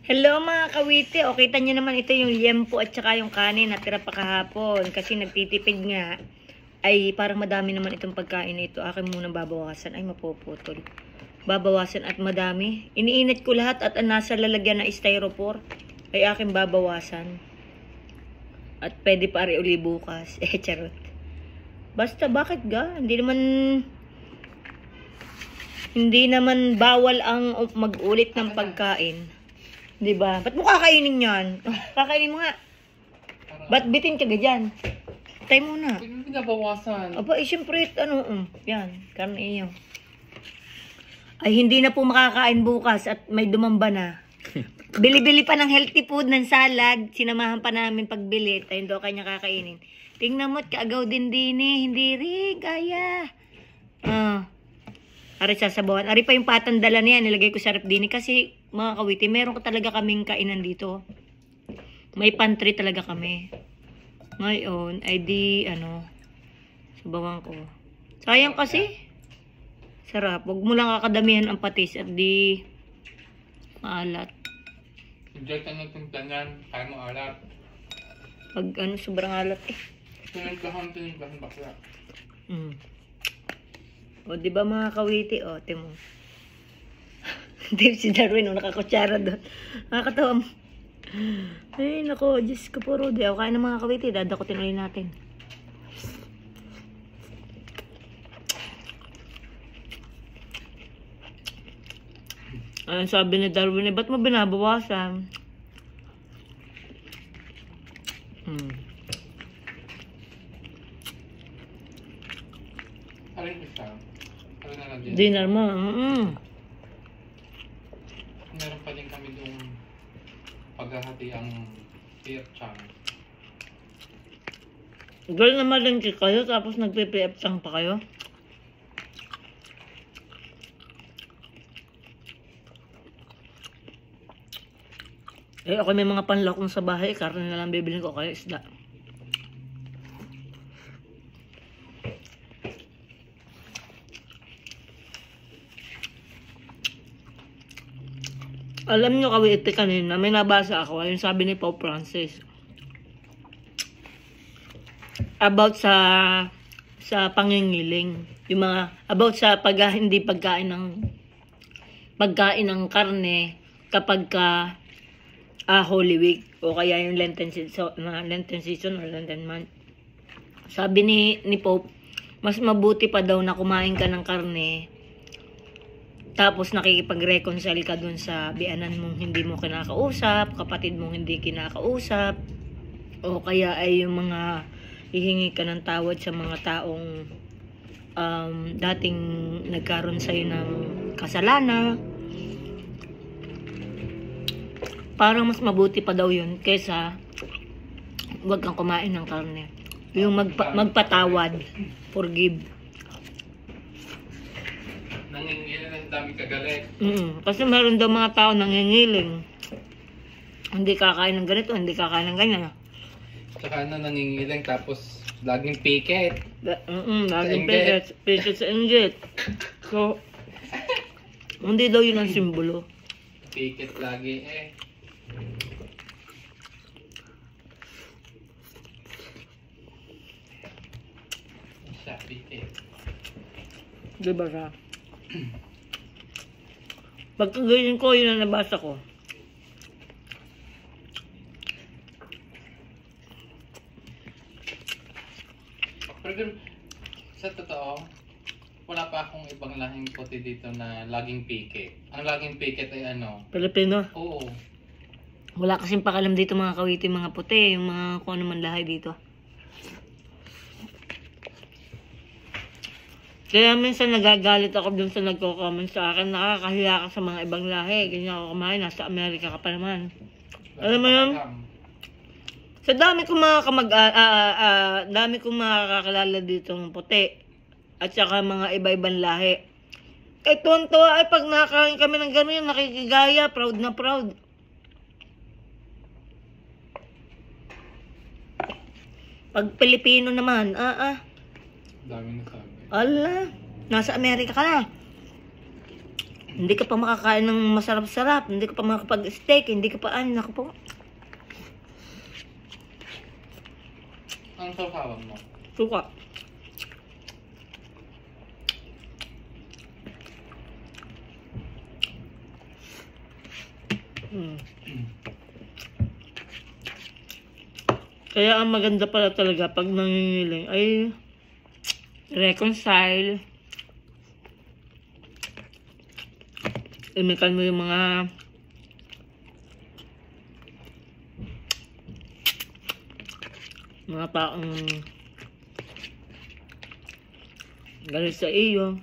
Hello mga kawiti, o kita nyo naman ito yung liempo at saka yung kanin na tira pa kahapon kasi nagtitipid nga. Ay parang madami naman itong pagkain na ito. Akin muna babawasan. Ay mapuputol. Babawasan at madami. Iniinit ko lahat at nasa lalagyan na styrofoam ay akin babawasan. At pwede pa rin uli bukas. Charot. Basta bakit ga? Hindi naman bawal ang mag-ulit ng pagkain. Diba? Ba't mo kakainin yan? Kakainin mo nga. Ba't bitin ka ganyan? Tay muna. Hindi pinabawasan. Aba, syempre, yan, karne iyo. Ay, hindi na po makakain bukas at may dumamba na. Bili-bili pa ng healthy food, ng salad. Sinamahan pa namin pagbili. Tayo daw kanya kakainin. Tingnan mo't kaagaw din hindi rin, kaya. Ari sasabawan. Ari pa yung patandala niya, nilagay ko sa rep din kasi mga kawiti, meron ka talaga kaming kainan dito. May pantry talaga kami. Ngayon, ay di, sabawan ko. Sayang kasi. Sarap. Huwag mo lang kakadamihan ang patis at di maalat. Enjoy ka ng timplangan, kaya mo alat. Pag sobrang alat eh. Tinigbahan bakla. O, di ba mga kawiti? O, timo. Dave si Darwin, nakakutsara doon. Nakakatawa mo. Ay, nako, Diyos ko po, Rudy. O, kaya ng mga kawiti, dadakutin ulit natin. Ayun, sabi ni Darwin, ba't mo binabawasan? Alin isa? Alin na lang din? Dinner mo. Meron pa din kami doon paghahati ang beer chang. Girl na malengke kayo, tapos nagpe-PF-sang pa kayo? Eh, ako may mga panlakong sa bahay. Karne na lang bibilin ko kayo, isda. Alam nyo kawiti kanina, may nabasa ako. Yung sabi ni Pope Francis. About sa pangingiling. Yung mga, about sa hindi pagkain ng karne kapag ka Holy Week o kaya yung Lenten season or Lenten month. Sabi ni Pope, mas mabuti pa daw na kumain ka ng karne tapos nakikipag-reconcile ka dun sa bianan mong hindi mo kinakausap, kapatid mong hindi kinakausap, o kaya ay yung mga hihingi ka ng tawad sa mga taong dating nagkaroon sa'yo ng kasalanan. Parang mas mabuti pa daw yun kaysa huwag kang kumain ng karne. Yung magpatawad, forgive. Nangingilan ang dami kagalit. Kasi meron daw mga tao nangingiling. Hindi kakain ng ganito, hindi kakain ng ganyan. Tsaka nangingilan tapos laging piket. Laging piket sa inggit. So, hindi daw yun ang simbolo. Piket lagi eh. Siya, piket. Diba siya? Pagkagayin ko, yun ang nabasa ko. Pero sa totoo, wala pa akong ibang lahing puti dito na laging piket. Ang laging piket ay ano? Pilipino? Oo. Wala kasing pakalam dito mga kawiti, mga puti, yung mga kung ano man lahi dito. Kaya minsan nagagalit ako dun sa nagko-comment sa akin, nakakahiya ka sa mga ibang lahi. Ganyan ako kumain, nasa Amerika ka pa naman. Alam mo yun? Sa dami kong dami kong makakakilala dito ng puti. At saka mga iba-ibang lahi. Eh, tuwan-tuwa ay pag nakakain kami ng gano'n, nakikigaya, proud na proud. Pag Pilipino naman, Dami na sabi. ala, nasa Amerika ka na. Hindi ka pa makakain ng masarap-sarap. Hindi ka pa makapag-steak. Hindi ka pa, naku po. Ang sausawan mo? Suka. Kaya ang maganda pala talaga pag nangingiling ay reconcile. Imikan mo yung mga taong galit sa iyo.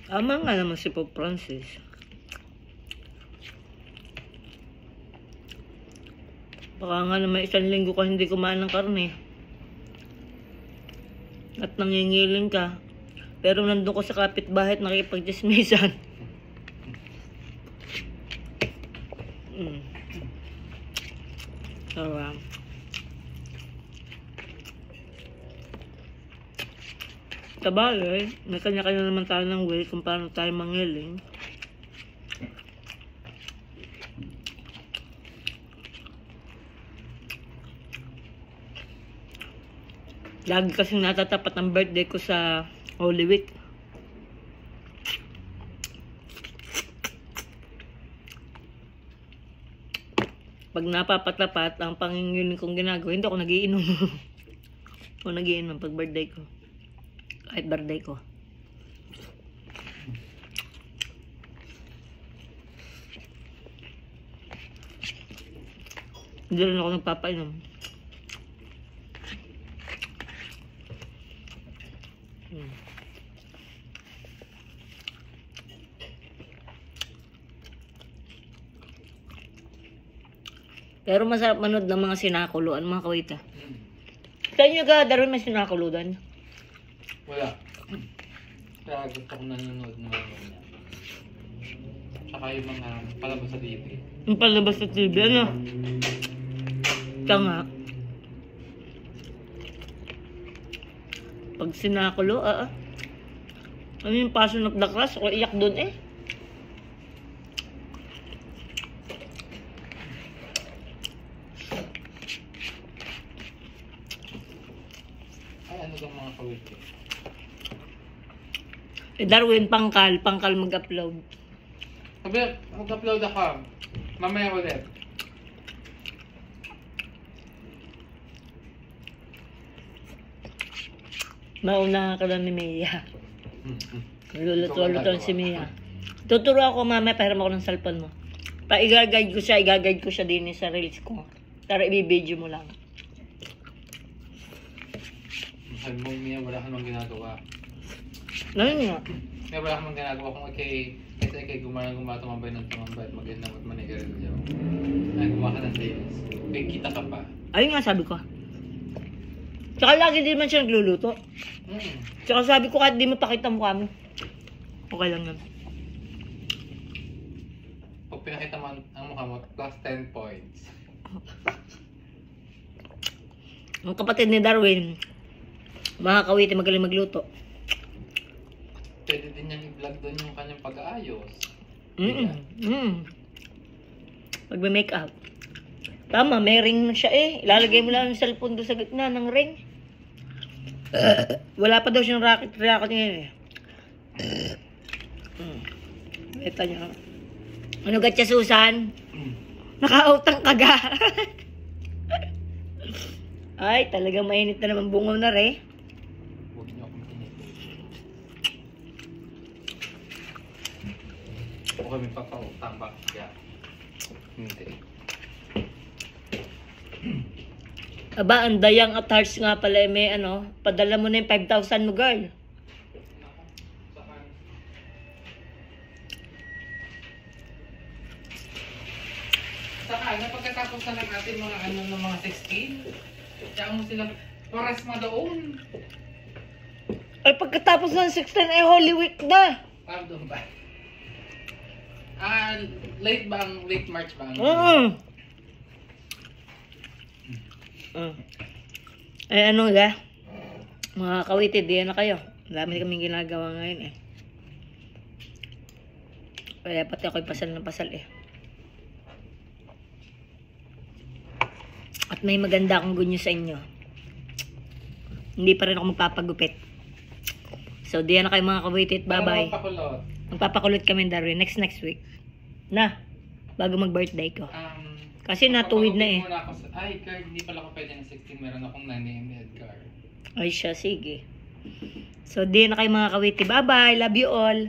Tama nga naman si Pope Francis. Baka nga naman 1 linggo ka hindi kumain ng karne. At nangingiling ka. Pero nandun ko sa kapitbahay at nakipagdismisan. Sarap. Sabagay, may kanya-kanya naman tayo ng way kung paano tayo mangiling. Lagi kasing natatapat ang birthday ko sa Holy Week. Pag napapatapat ang pangingiling kong ginagawa, hindi ako nagiinom. Ako nagiinom pag birthday ko. Kahit birthday ko. Hindi rin ako nagpapainom. Pero masarap manood ng mga sinakuluan, mga kawita. Sa inyo ka, Darwin, may sinakuludan? Wala. Kaya gusto ko nanonood ng mga ganyan. Tsaka yung mga palabas sa TV. Yung palabas sa TV, ano? Tanga. Pag sinakulo, ano yung Passion of the Christ? Ako iyak dun eh. Ay, ano bang mga kawit? Darwin, pangkal mag-upload. Sabi, mag-upload ako. Mamaya ulit. Mauna ka lang ni Mia. Luluto-luto si Mia. Tuturo ako mamaya, pahiram ako ng cellphone mo. I-guide ko siya din sa reels ko. Tara, i-video mo lang. Sabi mo, Mia, wala ka nang ginagawa. Ano nga? Mia, wala ka nang ginagawa kung kay tumambay ng tumambay at mag-inam at manigarilyo. Ay, gumawa ka ng reels. May kita ka pa. Ayun nga sabi ko. Tsaka lagi din man siya nagluluto. Tsaka sabi ko kahit di mo pakita mukha mo. Okay lang yan. Pag pinakita mo ang mukha mo, plus 10 points. Ang kapatid ni Darwin, mga kawiti magaling magluto. Pwede din niyang i-vlog doon yung kanyang pag-aayos. Pag may make up. Tama, may ring na siya eh. Ilalagay mo lang yung cellphone doon sa gitna ng ring. Wala pa daw siyang racket niya eh. Ito niya. Ano gatya, Susan? Naka-outang kaga. Ay, talagang mainit na naman bungaw na re. Huwag niyo akong init. O kami papautang ba? Kaya, hindi. Aba, ang dayang at hearts nga pala may padala mo na yung 5,000 mo, girl. Saka, pagkatapos na ng ating mga ng mga 16, kaya mo sila, oras mo doon. Ay, pagkatapos ng 16 ay Holy Week na. Parang doon ba? Late March ba ang Oo. Eh ano ga? Mga kawitid, diyan na kayo. Dami kaming ginagawa ngayon eh. Kaya pati ako'y pasal ng pasal eh. At may maganda akong good news sa inyo. Hindi pa rin ako magpapagupit. So, diyan na kayo mga kawitid. Bye-bye. Pakulot. Magpapakulot kami in Darwin next week. Na, bago mag-birthday ko. Kasi natuwid na eh. Muna ako ay, card, hindi pala ako pwede ng 16. Meron akong 9 AM Edgar. Ay siya, sige. So, diyan na kayo mga kawitid. Bye-bye. Love you all.